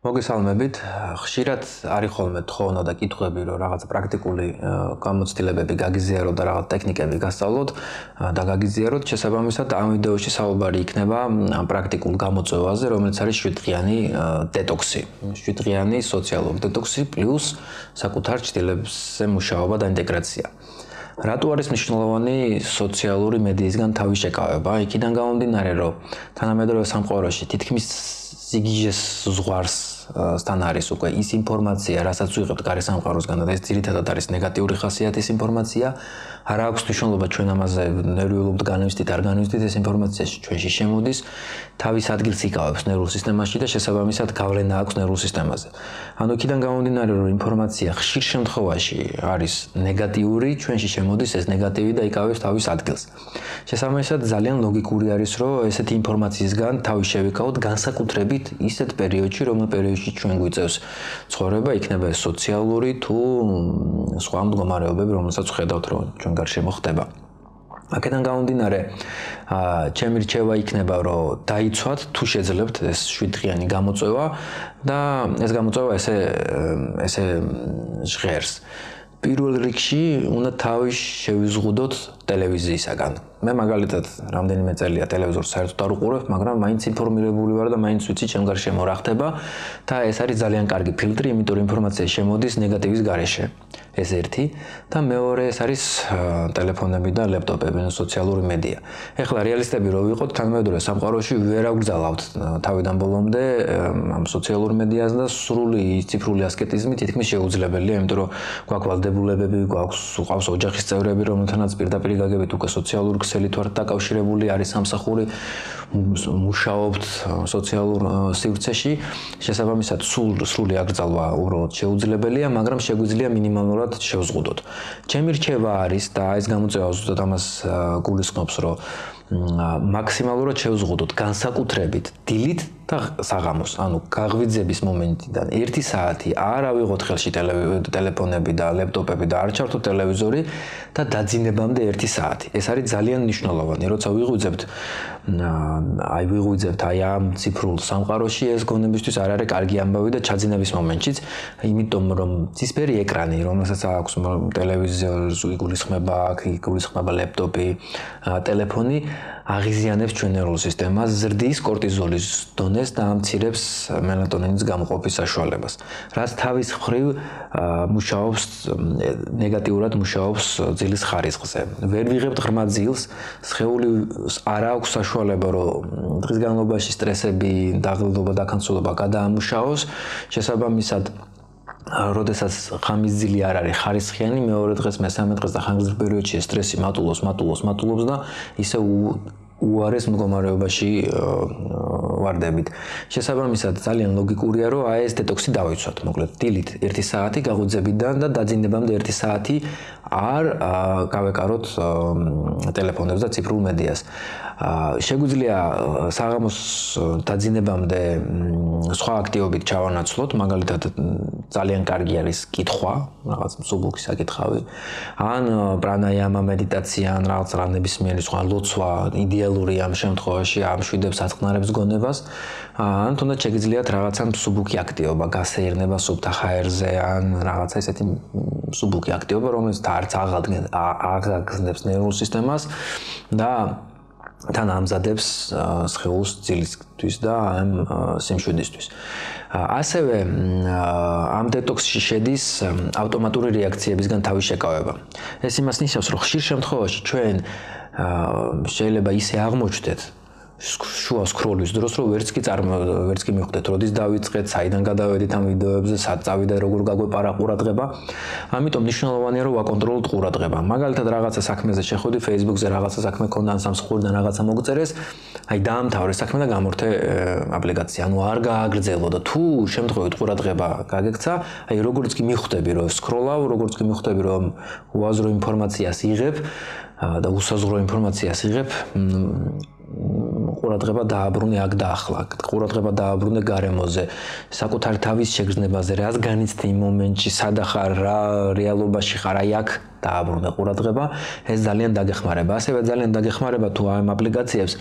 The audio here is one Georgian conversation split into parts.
მოგესალმებით. ხშირად არის ხოლმე თხოვნა და კითხვები, რომ რაღაც პრაქტიკული გამოცდილებები გაგიზიაროთ და რაღაც ტექნიკები გასწავლოთ და გაგიზიაროთ. შესაბამისად, ამ ვიდეოში საუბარი იქნება პრაქტიკულ გამოწვევაზე, რომელიც არის 7-დღიანი დეტოქსი. 7-დღიანი სოციალური დეტოქსი პლუს საკუთარ ჭდილებზე მუშაობა და ინტეგრაცია. რატო არის მნიშვნელოვანი სოციალური მედიისგან თავის შეკავება? იქიდან გამომდინარე, რომ თანამედროვე სამყაროში თითქმის სიგიჟეს ზღვარს სთან არის უკვე ის ინფორმაცია, რასაც ვიღებთ გარე სამყაროსგან და ეს ძირითადად არის ნეგატიური ხასიათის ინფორმაცია. არ აქვს მნიშვნელობა ჩვენ ამაზე ნერვიულობთ განვისტით, არ განვისტით, ეს ინფორმაცია ჩვენში შემოდის, თავის ადგილს იკავებს ნერვულ სისტემაში და შესაბამისად გავლენა აქვს ნერვულ სისტემაზე. ანუ იქიდან გამომდინარე, რომ ინფორმაცია ხშირ შემთხვევაში არის ნეგატიური, ჩვენში შემოდის ეს ნეგატივი და იკავებს თავის ადგილს. შესაბამისად ძალიან ლოგიკური არის, რომ ესეთი ინფორმაციისგან თავის შევიკავოთ განსაკუთრებით ისეთ პერიოდში, რომელ პერიოდში ჩვენ გვიწევს ცხოვრება, იქნება ეს სოციალური თუ სხვა მდგომარეობები, რომელსაც ვხედავთ, რომ ჩვენ გარშემო ხდება. აქედან გამომდინარე, ჩემი რჩევა იქნება, რომ დაიცვათ თუ შეძლებთ ეს 7-დღიანი გამოწვევა და ეს გამოწვევა ესე ჟღერს. პირველ რიგში უნდა თავის შევიზღუდოთ ტელევიზიისაგან. მე მაგალითად რამდენიმე წელია ტელევიზორს საერთოდ არ უყურებ, მაგრამ მაინც ინფორმირებული ვარ და მაინც ვიცი ჩემ გარშემო რა ხდება და ეს არის ძალიან კარგი ფილტრი, იმიტომ რომ ინფორმაცია შემოდის ნეგატივის გარეშე. ეს ერთი და მეორე ეს არის ტელეფონები და ლეპტოპები, სოციალური მედია. ეხლა რეალისტები რო ვიყოთ, თანამედროვე სამყაროში ვერ აგგზავნავთ თავიდან ბოლომდე ამ სოციალურ მედიას და სრული ციფრული ასკეტიზმი თითქმის შეუძლებელია, იმიტომ რომ გვაქვს ვალდებულებები, გვყავს ოჯახის წევრები, რომელთანაც პირდაპირ გაგებით უკვე სოციალურ ქსელით ვართ დაკავშირებული, არის სამსახური, მუშაობთ სოციალურ სივრცეში. შესაბამისად, სრული აკრძალვა უბრალოდ შეუძლებელია, მაგრამ შეგვიძლია მინიმალურად შევზღუდოთ. ჩემი რჩევა არის და ეს გამოწვევა ზუსტად ამას გულისხმობს, რომ მაქსიმალურად შევზღუდოთ განსაკუთრებით დილით და საღამოს, ანუ გაღვიძების მომენტიდან 1 საათი არ ავიღოთ ხელში ტელეფონები და ლეპტოპები და არ ჩართოთ ტელევიზორი და დაძინებამდე 1 საათი. ეს არის ძალიან მნიშვნელოვანი, როცა ვიღვიძებთ ამ ციფრულ სამყაროში, ეს გონებისთვის არ არის კარგი ამბავი და ჩაძინების მომენტშიც, იმიტომ რომ ცისფერი ეკრანი, რომელსაც აქვს ტელევიზორს, იგულისხმება აქ, იგულისხმება ლეპტოპი, ტელეფონი, აღიზიანებს ჩვენ ნერვულ სისტემას, ზრდის კორტიზოლის დონეს და ამცირებს მელატონინის გამოყოფის საშუალებას. რაც თავის მხრივ მუშაობს ნეგატიურად მუშაობს ძილის ხარისხზე. ვერ ვიღებთ ღრმა ძილს, სხეული არ აქვს საშუალება, რომ დღის განმავლობაში სტრესები, დაღლილობა და კანცულობა გადაამუშაოს, შესაბამისად როდესაც ხამის ძილი არ არის ხარისხიანი, მეორე დღეს, მესამე დღეს და ხანგრძლივ პერიოდში სტრესი მატულობს და ისე უარეს მდგომარეობაში ვარდებით. შესაბამისად, ძალიან ლოგიკურია, რომ ეს დეტოქსი დავიცვათ. მოკლედ, დილით 1 საათი გაღვიძებიდან და დაძინებამდე 1 საათი არ გავეკაროთ ტელეფონებს და ციფრულ მედიას. შეგვიძლია საღამოს დაძინებამდე სხვა აქტივობით ჩავანაცვლოთ, მაგალითად ძალიან კარგი არის კითხვა, რაღაც მსუბუქი საკითხავი, ან პრანაიამა, მედიტაცია, ან რაღაც ნებისმიერი სხვა ლოცვა, იდეალურია ამ შემთხვევაში, ამშვიდებს აწყნარებს გონებას, ან თუნდაც შეგიძლიათ რაღაცა მსუბუქი აქტივობა, გასეირნება სუფთა ჰაერზე, ან რაღაცა ესეთი მსუბუქი აქტივობა, რომელიც არც აღაგზნებს ნერვულ სისტემას და თან ამზადებს სხეულს ძილისთვის და ამ სიმშვიდისთვის. ასევე ამ დეტოქსში შედის ავტომატური რეაქციებისგან თავის შეკავება. ეს იმას ნიშნავს, რომ ხშირ შემთხვევაში ჩვენ შეიძლება ისე აღმოჩნდეთ შუა სკროლის დროს, რომ ვერც კი მიხვდეთ, როდის დავიწყეთ, საიდან გადავედით ამ ვიდეოებზე, სად წავიდა, როგორ გაგვეპარა ყურადღება. ამიტომ მნიშვნელოვანია, რომ ვაკონტროლოთ ყურადღება. მაგალითად, რაღაცა საქმეზე შეხვედი, Facebook-ზე რაღაცა საქმე ქონდა, სამსახურიდან რაღაცა მოგწერეს, დაამთავრე საქმე და გამორთე აპლიკაცია. ანუ არ გააგრძელო და თუ შემთხვევით ყურადღება გაგექცა, როგორც კი მიხვდები, რომ სკროლავ, როგორც კი მიხვდები, რომ უაზრო ინფორმაციას იღებ და უსაზღვრო ინფორმაციას იღებ, ყურადღება დააბრუნე აქ და ახლა, ყურადღება დააბრუნე გარემოზე, საკუთარი თავის შეგრძნებაზე, რას განიცდი იმ მომენტში, სადა ხარ, რა რეალობაში ხარ, აი აქ დააბრუნე ყურადღება, ეს ძალიან დაგეხმარება. ასევე ძალიან დაგეხმარება თუ ამ აპლიკაციებს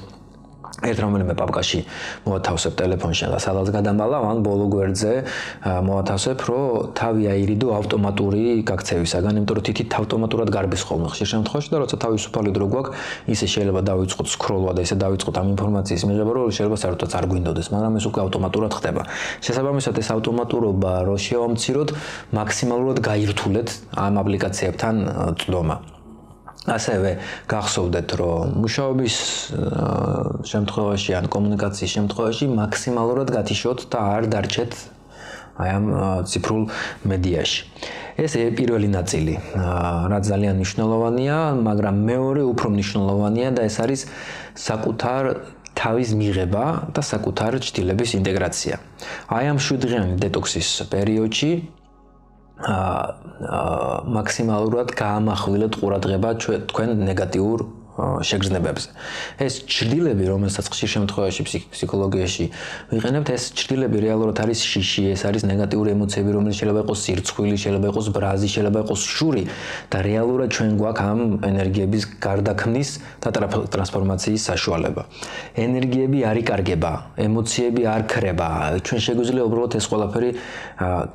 ერთ რომელიმე პაპკაში მოათავსებ ტელეფონში და სადაც გადამალა, ან ბოლო გვერდზე მოათავსებ, რომ თავი აირიდო ავტომატური გაქცევისაგან, იმიტომ რომ თითით ავტომატურად გარბის ხოლმე ხშირ შემთხვევაში და როცა თავისუფალი დრო გვაქვს, ისე შეიძლება დავიწყოთ სკროლვა და ისე დავიწყოთ ამ ინფორმაციის მიღება, რომ შეიძლება საერთოდ არ გვინდოდეს, მაგრამ ეს უკვე ავტომატურად ხდება. შესაბამისად ეს ავტომატურობა რო შევამციროთ, მაქსიმალურად გაირთულეთ ამ აპლიკაციებთან წვდომა. ასევე გახსოვდეთ, რომ მუშაობის შემთხვევაში ან კომუნიკაციის შემთხვევაში მაქსიმალურად გათიშოთ და არ დარჩეთ აი ამ ციფრულ მედიაში. ეს პირველი ნაწილი, რაც ძალიან მნიშვნელოვანია, მაგრამ მეორე უფრო მნიშვნელოვანია და ეს არის საკუთარ თავის მიღება და საკუთარ ჭდილების ინტეგრაცია. აი ამ 7-დღიანი დეტოქსის პერიოდში მაქსიმალურად გაამახვილეთ ყურადღება თქვენ ნეგატიურ შეგრძნებებზე. ეს ჭრილები, რომელსაც ხშირ შემთხვევაში ფსიქოლოგიაში ვიყენებთ, ეს ჭრილები რეალურად არის შიში, ეს არის ნეგატიური ემოციები, რომელიც შეიძლება იყოს სირცხვილი, შეიძლება იყოს ბრაზი, შეიძლება იყოს შური და რეალურად ჩვენ გვაქვს ამ ენერგიების გარდაქმნის და ტრანსფორმაციის საშუალება. ენერგიები არ იკარგება, ემოციები არ ქრება. ჩვენ შეგვიძლია უბრალოდ ეს ყველაფერი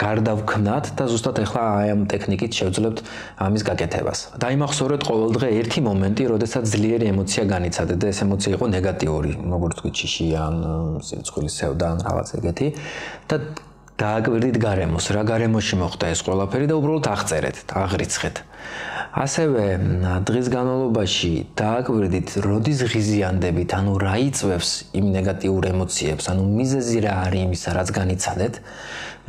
გარდავქმნათ და ზუსტად ახლა აი ამ ტექნიკით შევძლებთ ამის გაკეთებას. დაიმახსოვრეთ ყოველდღე ერთი მომენტი, როდესაც ძლიერი ემოცია განიცადეთ და ეს ემოცია იყო ნეგატიური, როგორც თქვით, შიში ან სირცხვილი სევდა ან რაღაც ეგეთი და დააკვირდით გარემოს, რა გარემოში მოხდა ეს ყველაფერი და უბრალოდ აღწერეთ, აღრიცხეთ. ასევე დღის განმავლობაში დააკვირდით, როდის ღიზიანდებით, ანუ რა იწვევს იმ ნეგატიურ ემოციებს, ანუ მიზეზი რა არის იმისა, რაც განიცადეთ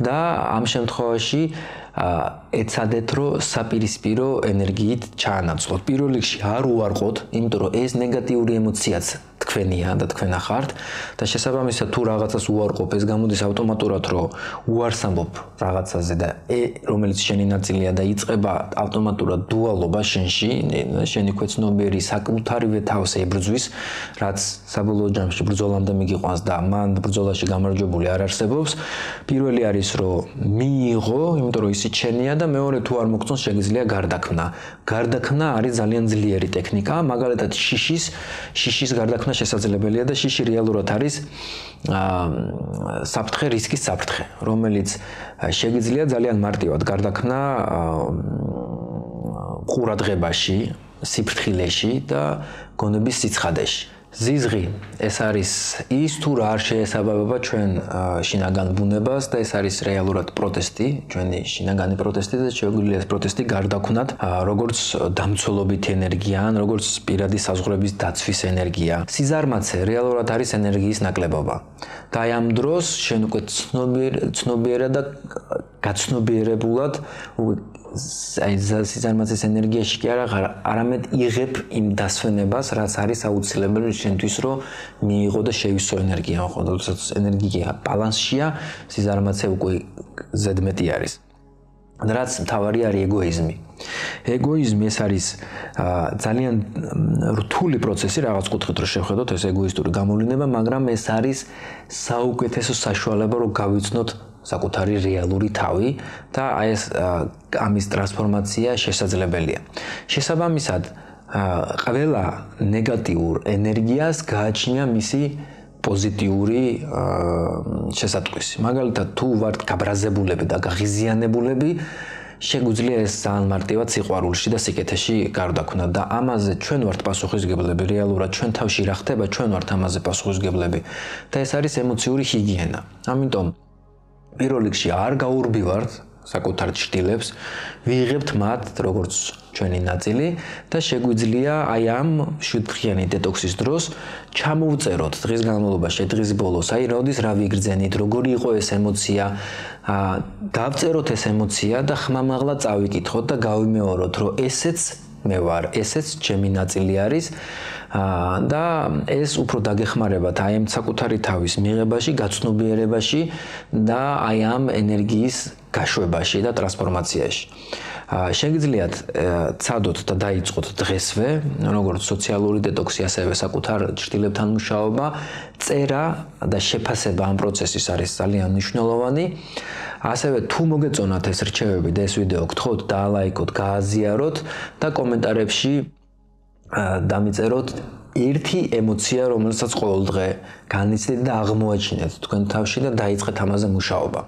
და ამ შემთხვევაში ეცადეთ, რომ საპირისპირო ენერგიით ჩაანაცვლოთ. პირველ რიგში არ უარყოთ, იმიტომ რომ ეს ნეგატიური ემოციაც თქვენია და თქვენ ახართ და შესაბამისად თუ რაღაცას უარყოფ, ეს გამოდის ავტომატურად, რომ უარს ამბობ რაღაცაზე და რომელიც შენი ნაწილია და იწყება ავტომატურად დუალობა შენში, შენი ქვეცნობიერი საკუთარივე თავს ებრძვის, რაც საბოლოო ჯამში ბრძოლამდე მიგიყვანს და მან ბრძოლაში გამარჯვებული არ არსებობს. პირველი არის, რომ მიიღო, იმიტომ რომ ისიც შენია და მეორე თუ არ მოგწონს, შეგიძლია გარდაქმნა. გარდაქმნა არის ძალიან ძლიერი ტექნიკა, მაგალითად შიშის გარდაქმნა შესაძლებელია და შიში რეალურად არის საფრთხე, რისკის საფრთხე, რომელიც შეგიძლია ძალიან მარტივად გარდაქმნა ყურადღებაში, სიფრთხილეში და გონების სიცხადეში. ზიზღი ეს არის ის თუ რა არ შეესაბამება ჩვენ შინაგან ბუნებას და ეს არის რეალურად პროტესტი, ჩვენი შინაგანი პროტესტი და შეგვიძლია ეს პროტესტი გარდაქმნათ როგორც დამცველობითი ენერგია, როგორც პირადი საზღვრების დაცვის ენერგია. სიზარმაცე რეალურად არის ენერგიის ნაკლებობა. და აი ამ დროს შენ უკვე ცნობიერად და გაცნობიერებულად აი სიზარმაცის ენერგიაში კი არა, არამედ იღებ იმ დასვენებას, რაც არის აუცილებელი შენთვის, რომ მიიღო და შევისო ენერგია, ხო, როდესაც ენერგია ბალანსშია, სიზარმაცე უკვე ზედმეტი არის. რაც მთავარი არის ეგოიზმი. ეგოიზმი ეს არის ძალიან რთული პროცესი, რაღაც კუთხით რომ შევხედოთ, ეს ეგოისტური გამოვლინება, მაგრამ ეს არის საუკეთესო საშუალება, რომ გავიცნოთ საკუთარი რეალური თავი და აი ეს ამის ტრანსფორმაცია შესაძლებელია. შესაბამისად, ყველა ნეგატიურ ენერგიას გააჩნია მისი პოზიტიური შესატყვისი. მაგალითად, თუ ვართ გაბრაზებულები და გაღიზიანებულები, შეგვიძლია ეს ძალიან მარტივად სიყვარულში და სიკეთეში გარდაქმნათ და ამაზე ჩვენ ვართ პასუხისმგებლები, რეალურად ჩვენ თავში რა ხდება, ჩვენ ვართ ამაზე პასუხისმგებლები და ეს არის ემოციური ჰიგიენა. ამიტომ პირველ რიგში არ გაურბივართ საკუთარ ჭრილებს, ვიღებთ მათ როგორც ჩვენი ნაწილი და შეგვიძლია აი ამ 7-დღიანი დეტოქსის დროს ჩამოვწეროთ დღის განმავლობაში, დღის ბოლოს, აი როდის რა ვიგრძენით, როგორი იყო ეს ემოცია, დავწეროთ ეს ემოცია და ხმამაღლა წავიკითხოთ და გავიმეოროთ, რომ ესეც მე ვარ, ესეც ჩემი ნაწილი არის და ეს უფრო დაგეხმარებათ აი ამ საკუთარი თავის მიღებაში, გაცნობიერებაში და აი ამ ენერგიის გაშვებაში და ტრანსფორმაციაში. შეგიძლიათ ცადოთ და დაიწყოთ დღესვე, როგორც სოციალური დეტოქსი, ასევე საკუთარ ჭრილებთან მუშაობა, წერა და შეფასება ამ პროცესის არის ძალიან მნიშვნელოვანი. ასევე თუ მოგეწონათ ეს რჩევები და ეს ვიდეო, გთხოვთ დაალაიქოთ, გააზიაროთ და კომენტარებში დამიწეროთ ერთი ემოცია, რომელსაც ყოველ დღე განიცდით და აღმოაჩინეთ თქვენ თავში და დაიწყეთ ამაზე მუშაობა.